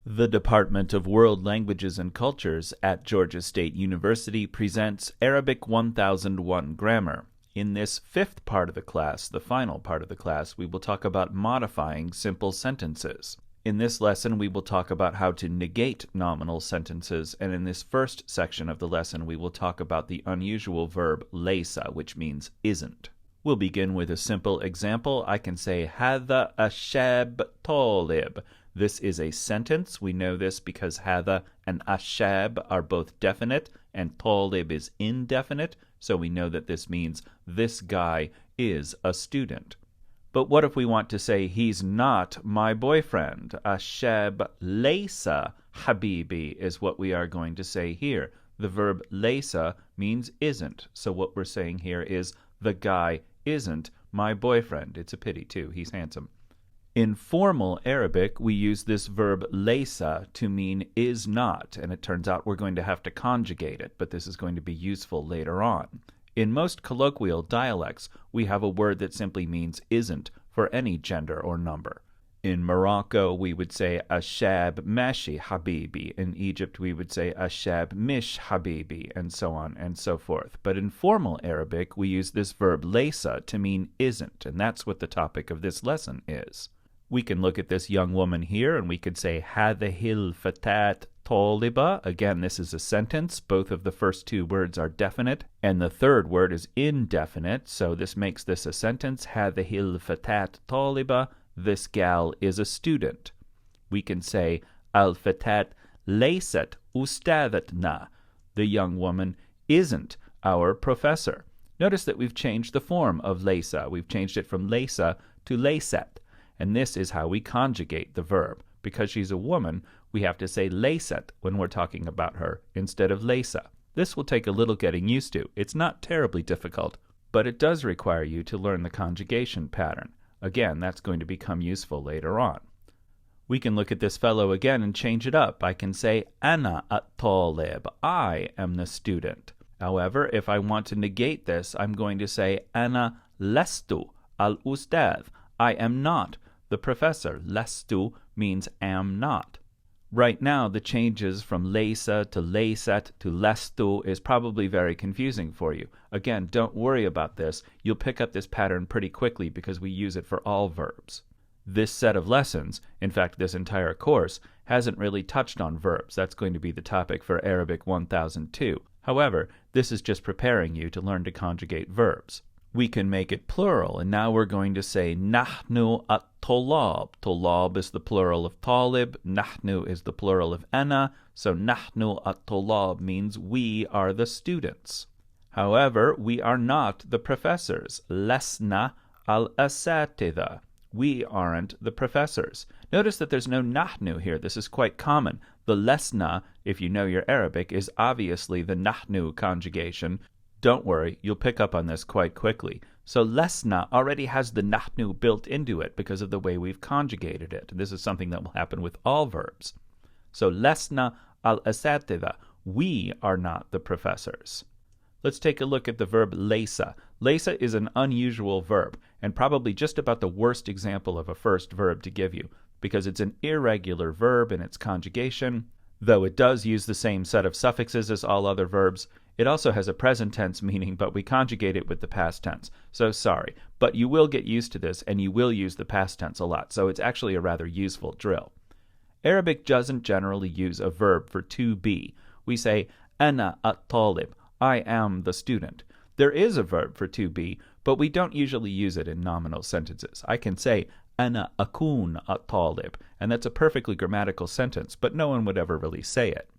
The Department of World Languages and Cultures at Georgia State University presents Arabic 1001 Grammar. In this fifth part of the class, the final part of the class, we will talk about modifying simple sentences. In this lesson, we will talk about how to negate nominal sentences, and in this first section of the lesson, we will talk about the unusual verb Laysa, which means isn't. We'll begin with a simple example. I can say, هذا الشاب طالب. This is a sentence. We know this because hadha and ashab are both definite and talib is indefinite, so we know that this means this guy is a student. But what if we want to say he's not my boyfriend? Ashab laysa habibi is what we are going to say here. The verb laysa means isn't, so what we're saying here is the guy isn't my boyfriend. It's a pity too, he's handsome. In formal Arabic, we use this verb Laysa to mean is not, and it turns out we're going to have to conjugate it, but this is going to be useful later on. In most colloquial dialects, we have a word that simply means isn't for any gender or number. In Morocco, we would say ashab mashi habibi. In Egypt, we would say ashab mish habibi, and so on and so forth. But in formal Arabic, we use this verb Laysa to mean isn't, and that's what the topic of this lesson is. We can look at this young woman here and we could say هذه الفتاة طالبة. Again, this is a sentence. Both of the first two words are definite and the third word is indefinite, so this makes this a sentence. هذه الفتاة طالبة. This gal is a student. We can say الفتاة ليست أستاذتنا. The young woman isn't our professor. Notice that we've changed the form of Laysa. We've changed it from Laysa to Laysat. And this is how we conjugate the verb. Because she's a woman, we have to say Laysat when we're talking about her instead of Laysa. This will take a little getting used to. It's not terribly difficult, but it does require you to learn the conjugation pattern. Again, that's going to become useful later on. We can look at this fellow again and change it up. I can say Ana at-talib. I am the student. However, if I want to negate this, I'm going to say Ana lestu al-ustad. I am not the professor. Lestu means am not. Right now, the changes from Laysa to Laysat to lestu is probably very confusing for you. Again, don't worry about this. You'll pick up this pattern pretty quickly because we use it for all verbs. This set of lessons, in fact, this entire course, hasn't really touched on verbs. That's going to be the topic for Arabic 1002. However, this is just preparing you to learn to conjugate verbs. We can make it plural, and now we're going to say nahnu at-tulab. Tulab is the plural of talib, nahnu is the plural of ana, so nahnu at-tulab means we are the students. However, we are not the professors. Lesna al-asatidha. We aren't the professors. Notice that there's no nahnu here. This is quite common. The lesna, if you know your Arabic, is obviously the nahnu conjugation. Don't worry, you'll pick up on this quite quickly. So lesna already has the nahnu built into it because of the way we've conjugated it. This is something that will happen with all verbs. So lesna al-asatidha. We are not the professors. Let's take a look at the verb Laysa. Laysa is an unusual verb, and probably just about the worst example of a first verb to give you, because it's an irregular verb in its conjugation. Though it does use the same set of suffixes as all other verbs, it also has a present tense meaning, but we conjugate it with the past tense. So sorry, but you will get used to this, and you will use the past tense a lot, so it's actually a rather useful drill. Arabic doesn't generally use a verb for to be. We say, ana at-talib, I am the student. There is a verb for to be, but we don't usually use it in nominal sentences. I can say, ana akun at-talib, and that's a perfectly grammatical sentence, but no one would ever really say it.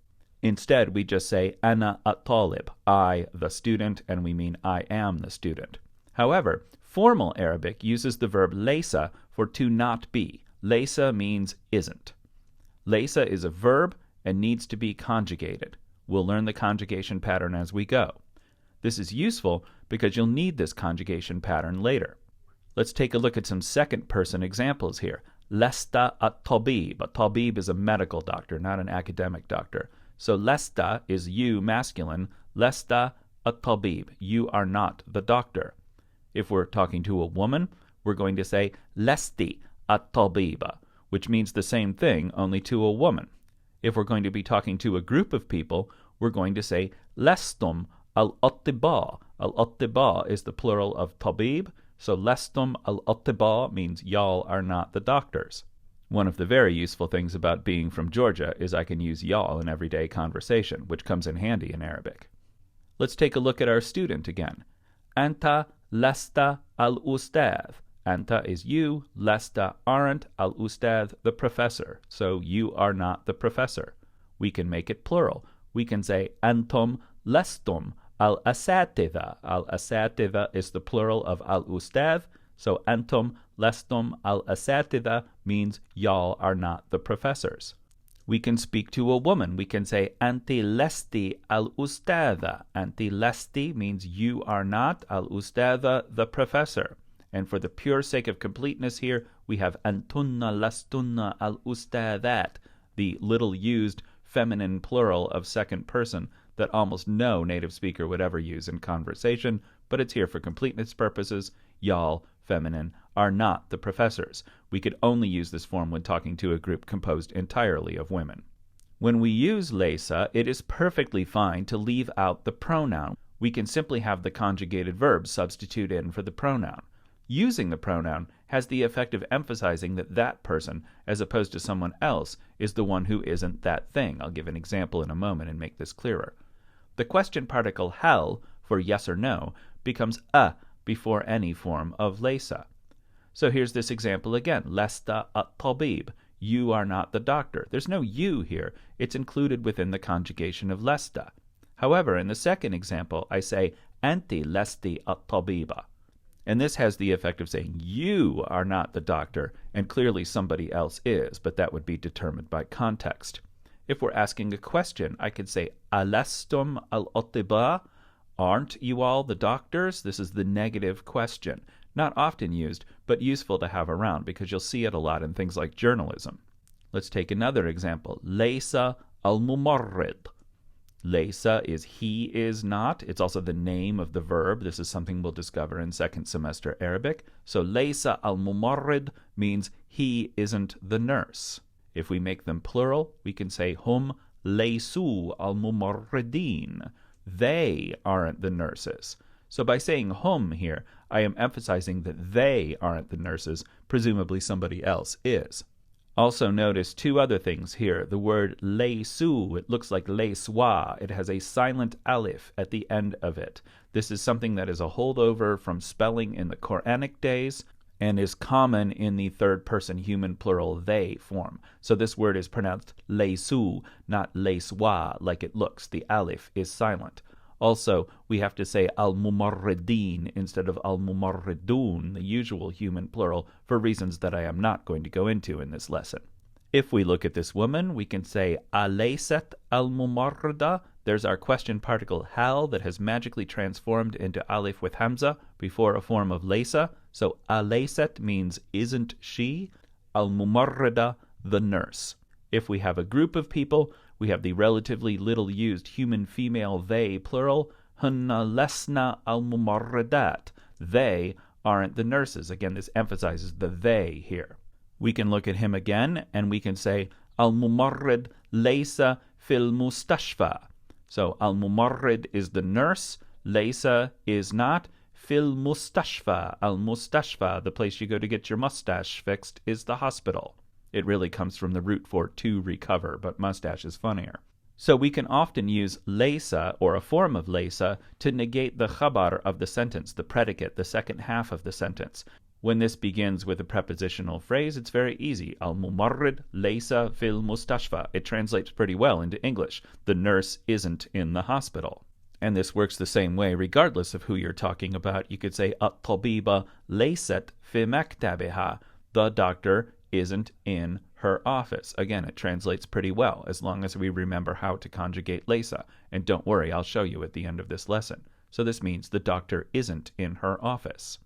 Instead, we just say, ana at-talib, I, the student, and we mean I am the student. However, formal Arabic uses the verb laysa for to not be. Laysa means isn't. Laysa is a verb and needs to be conjugated. We'll learn the conjugation pattern as we go. This is useful because you'll need this conjugation pattern later. Let's take a look at some second-person examples here. Lesta at-tabib. A tabib is a medical doctor, not an academic doctor. So lesta is you, masculine. Lesta at-tabib. You are not the doctor. If we're talking to a woman, we're going to say lesti at-tabiba, which means the same thing, only to a woman. If we're going to be talking to a group of people, we're going to say lestum al-attiba. Al-attiba is the plural of tabib, so lestum al-attiba means y'all are not the doctors. One of the very useful things about being from Georgia is I can use y'all in everyday conversation, which comes in handy in Arabic. Let's take a look at our student again. Anta lasta al-ustadh. Anta is you, lesta aren't, al-ustadh the professor. So you are not the professor. We can make it plural. We can say antum lestum al-asatidha. Al-asatidha is the plural of al-ustadh. So antum lestum al-asatidha means y'all are not the professors. We can speak to a woman. We can say anti lesti al-ustadha. Anti lesti means you are not, al-ustadha the professor. And for the pure sake of completeness here, we have antunna lastunna al-ustadhat, the little used feminine plural of second person that almost no native speaker would ever use in conversation, but it's here for completeness purposes. Y'all, feminine, are not the professors. We could only use this form when talking to a group composed entirely of women. When we use Laysa, it is perfectly fine to leave out the pronoun. We can simply have the conjugated verb substitute in for the pronoun. Using the pronoun has the effect of emphasizing that that person, as opposed to someone else, is the one who isn't that thing. I'll give an example in a moment and make this clearer. The question particle hal, for yes or no, becomes a before any form of Laysa. So here's this example again. Lesta at-tabib. You are not the doctor. There's no you here. It's included within the conjugation of lesta. However, in the second example, I say anti lesti at-tabiba. And this has the effect of saying you are not the doctor, and clearly somebody else is, but that would be determined by context. If we're asking a question, I could say alastum al-attiba. Aren't you all the doctors? This is the negative question. Not often used, but useful to have around because you'll see it a lot in things like journalism. Let's take another example. Laysa al-mumarrid. Laysa is he is not. It's also the name of the verb. This is something we'll discover in second semester Arabic. So Laysa al-mumarrid means he isn't the nurse. If we make them plural, we can say hum laysu al-mumarridin. They aren't the nurses. So by saying hum here, I am emphasizing that they aren't the nurses. Presumably somebody else is. Also notice two other things here. The word laysu, it looks like layswa. It has a silent alif at the end of it. This is something that is a holdover from spelling in the Quranic days and is common in the third-person human plural they form. So this word is pronounced laysu, not layswa, like it looks. The alif is silent. Also, we have to say al-mumarridin instead of al-mumarridun, the usual human plural, for reasons that I am not going to go into in this lesson. If we look at this woman, we can say alaysat al-mumarrida. There's our question particle hal that has magically transformed into alif with hamza before a form of laysa. So alaysat means isn't she? Al-mumarrida, the nurse. If we have a group of people, we have the relatively little used human female they plural, hunna lesna al-mumarridat. They aren't the nurses. Again, this emphasizes the they here. We can look at him again, and we can say al-mumarrid laysa fil mustashfa. So al-mumarrid is the nurse, laysa is not, fil mustashfa. Al-mustashfa, the place you go to get your mustache fixed, is the hospital. It really comes from the root for to recover, but mustache is funnier. So we can often use laysa, or a form of laysa, to negate the khabar of the sentence, the predicate, the second half of the sentence. When this begins with a prepositional phrase, it's very easy. Al-mumarrid laysa fil mustashfa. It translates pretty well into English. The nurse isn't in the hospital. And this works the same way regardless of who you're talking about. You could say at-tabiba laysat fi maktabiha. The doctor isn't in her office. Again, it translates pretty well as long as we remember how to conjugate Laysa. And don't worry, I'll show you at the end of this lesson. So this means the doctor isn't in her office.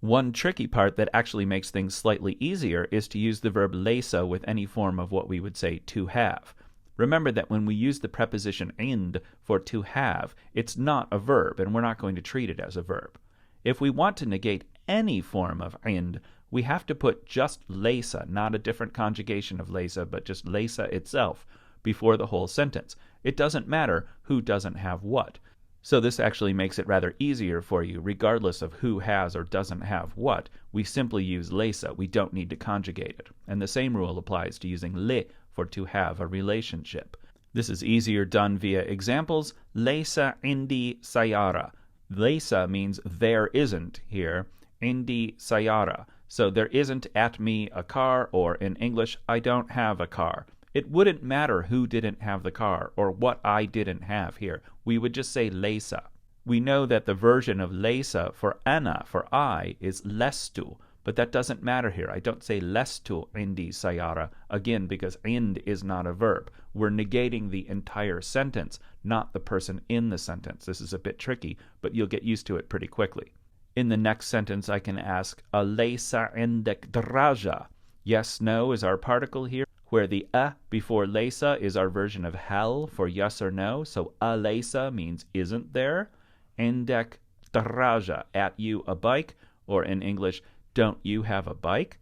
One tricky part that actually makes things slightly easier is to use the verb Laysa with any form of what we would say to have. Remember that when we use the preposition ind for to have, it's not a verb, and we're not going to treat it as a verb. If we want to negate any form of ind, we have to put just Laysa, not a different conjugation of Laysa, but just Laysa itself, before the whole sentence. It doesn't matter who doesn't have what. So this actually makes it rather easier for you, regardless of who has or doesn't have what. We simply use Laysa. We don't need to conjugate it. And the same rule applies to using le for to have a relationship. This is easier done via examples. Laysa indi sayara. Laysa means there isn't here. Indi sayara. So there isn't at me a car, or in English, I don't have a car. It wouldn't matter who didn't have the car or what I didn't have here. We would just say Laysa. We know that the version of Laysa for ana, for I, is lestu, but that doesn't matter here. I don't say lestu indi sayara, again, because ind is not a verb. We're negating the entire sentence, not the person in the sentence. This is a bit tricky, but you'll get used to it pretty quickly. In the next sentence, I can ask, Alaysa indek draja? Yes, no is our particle here, where the a before Laysa is our version of hal for yes or no. So Alaysa means isn't there. Indek draja, at you a bike, or in English, don't you have a bike?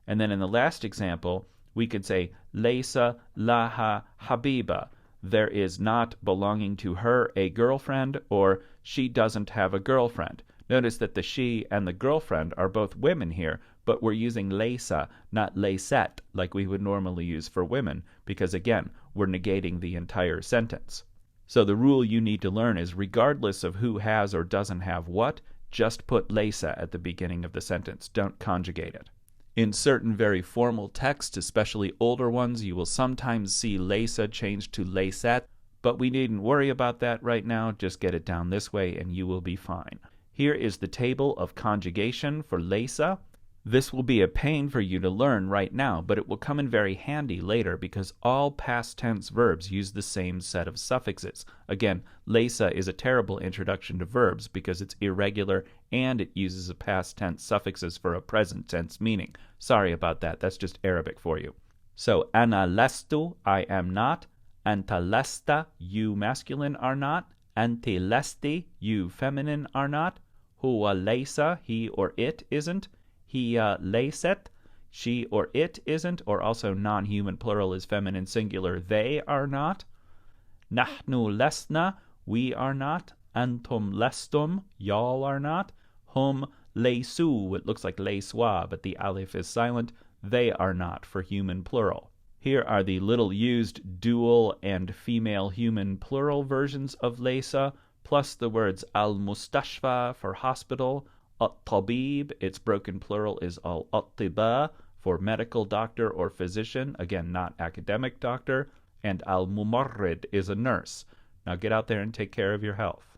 And then in the last example, we could say Laysa laha habiba. There is not belonging to her a girlfriend, or she doesn't have a girlfriend. Notice that the she and the girlfriend are both women here, but we're using Laysa, not Layset, like we would normally use for women, because again, we're negating the entire sentence. So the rule you need to learn is regardless of who has or doesn't have what, just put Laysa at the beginning of the sentence. Don't conjugate it. In certain very formal texts, especially older ones, you will sometimes see Laysa changed to Layset, but we needn't worry about that right now. Just get it down this way and you will be fine. Here is the table of conjugation for Laysa. This will be a pain for you to learn right now, but it will come in very handy later because all past tense verbs use the same set of suffixes. Again, Laysa is a terrible introduction to verbs because it's irregular and it uses a past tense suffixes for a present tense meaning. Sorry about that, that's just Arabic for you. So, ana lestu, I am not. Anta lesta, you masculine are not. Anti lesti, you feminine are not. Huwa laysa, he or it isn't. Hiya layset, she or it isn't, or also non-human plural is feminine singular, they are not. Nahnu lesna, we are not. Antum lestum, y'all are not. Hum laysu, it looks like layswa, but the alif is silent, they are not for human plural. Here are the little used dual and female human plural versions of Laysa, plus the words al-mustashfa for hospital, at-tabib, its broken plural is al-attiba for medical doctor or physician, again not academic doctor, and al-mumarrid is a nurse. Now get out there and take care of your health.